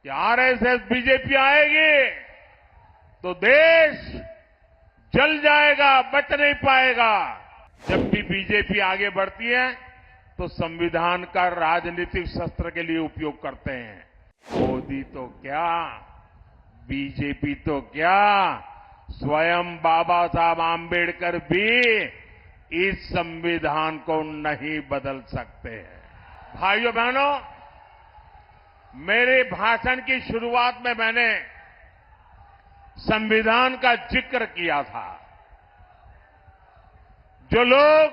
कि RSS BJP आएगी तो देश जल जाएगा, बच नहीं पाएगा। जब भी बीजेपी आगे बढ़ती है तो संविधान का राजनीतिक शस्त्र के लिए उपयोग करते हैं। मोदी तो क्या, बीजेपी तो क्या, स्वयं बाबा साहब आंबेडकर भी इस संविधान को नहीं बदल सकते हैं। भाइयों बहनों, मेरे भाषण की शुरुआत में मैंने संविधान का जिक्र किया था। जो लोग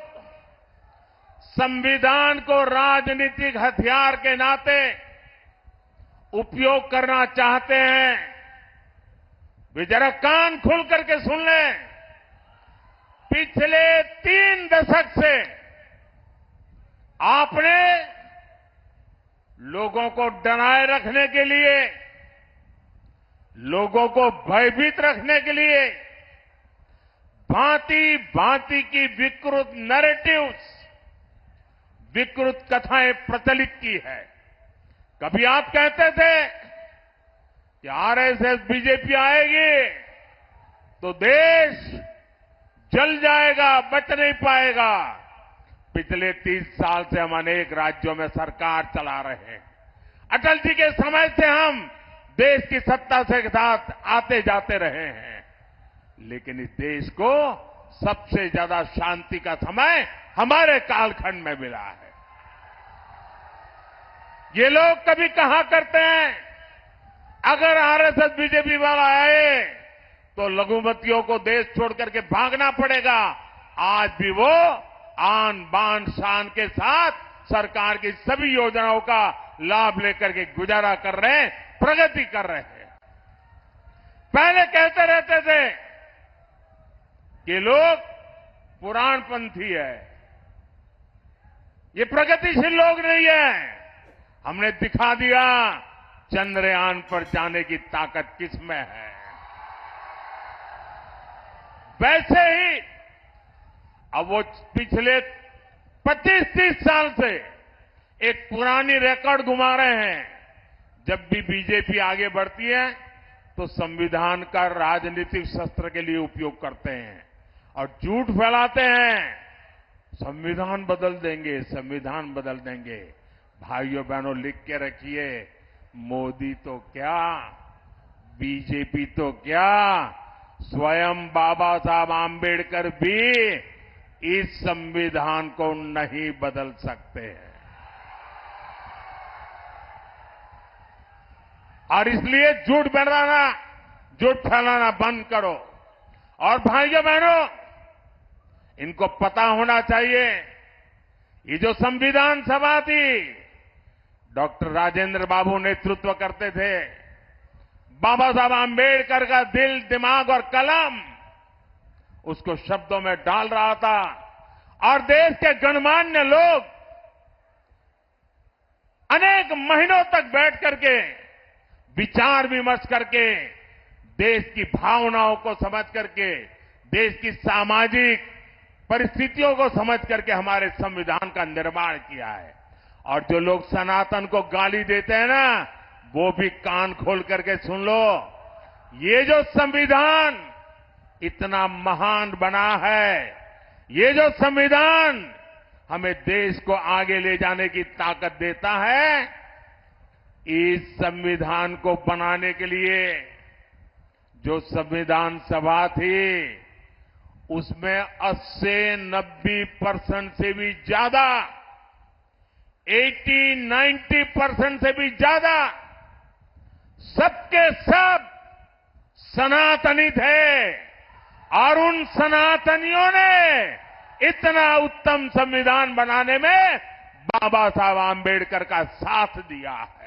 संविधान को राजनीतिक हथियार के नाते उपयोग करना चाहते हैं, वे जरा कान खोल करके सुन लें। पिछले 3 दशक से आपने लोगों को डराए रखने के लिए, लोगों को भयभीत रखने के लिए भांति भांति की विकृत नैरेटिव्स, विकृत कथाएं प्रचलित की है। कभी आप कहते थे कि आरएसएस बीजेपी आएगी तो देश जल जाएगा, बच नहीं पाएगा। पिछले 30 साल से हम अनेक राज्यों में सरकार चला रहे हैं। अटल जी के समय से हम देश की सत्ता से साथ आते जाते रहे हैं, लेकिन इस देश को सबसे ज्यादा शांति का समय हमारे कालखंड में मिला है। ये लोग कभी कहा करते हैं अगर आरएसएस बीजेपी वाला आए तो लघुमतियों को देश छोड़ करके भागना पड़ेगा। आज भी वो आन बान शान के साथ सरकार की सभी योजनाओं का लाभ लेकर के गुजारा कर रहे हैं, प्रगति कर रहे हैं। पहले कहते रहते थे कि लोग पुराणपंथी है, ये प्रगतिशील लोग नहीं है। हमने दिखा दिया चंद्रयान पर जाने की ताकत किसमें है। वैसे ही अब वो पिछले 25-30 साल से एक पुरानी रिकॉर्ड घुमा रहे हैं। जब भी बीजेपी आगे बढ़ती है तो संविधान का राजनीतिक शस्त्र के लिए उपयोग करते हैं और झूठ फैलाते हैं, संविधान बदल देंगे, संविधान बदल देंगे। भाइयों बहनों, लिख के रखिए, मोदी तो क्या, बीजेपी तो क्या, स्वयं बाबा साहब आंबेडकर भी इस संविधान को नहीं बदल सकते हैं। और इसलिए झूठ फैलाना बंद करो। और भाइयों बहनों, इनको पता होना चाहिए, ये जो संविधान सभा थी, डॉक्टर राजेंद्र बाबू नेतृत्व करते थे। बाबा साहब आंबेडकर का दिल, दिमाग और कलम उसको शब्दों में डाल रहा था और देश के गणमान्य लोग अनेक महीनों तक बैठ करके विचार विमर्श करके देश की भावनाओं को समझ करके, देश की सामाजिक परिस्थितियों को समझ करके हमारे संविधान का निर्माण किया है। और जो लोग सनातन को गाली देते हैं ना, वो भी कान खोल करके सुन लो। ये जो संविधान इतना महान बना है, ये जो संविधान हमें देश को आगे ले जाने की ताकत देता है, इस संविधान को बनाने के लिए जो संविधान सभा थी, उसमें 80-90% से भी ज्यादा, 80-90% से भी ज्यादा सबके सब सनातनी थे। और उन सनातनियों ने इतना उत्तम संविधान बनाने में बाबा साहब आंबेडकर का साथ दिया है।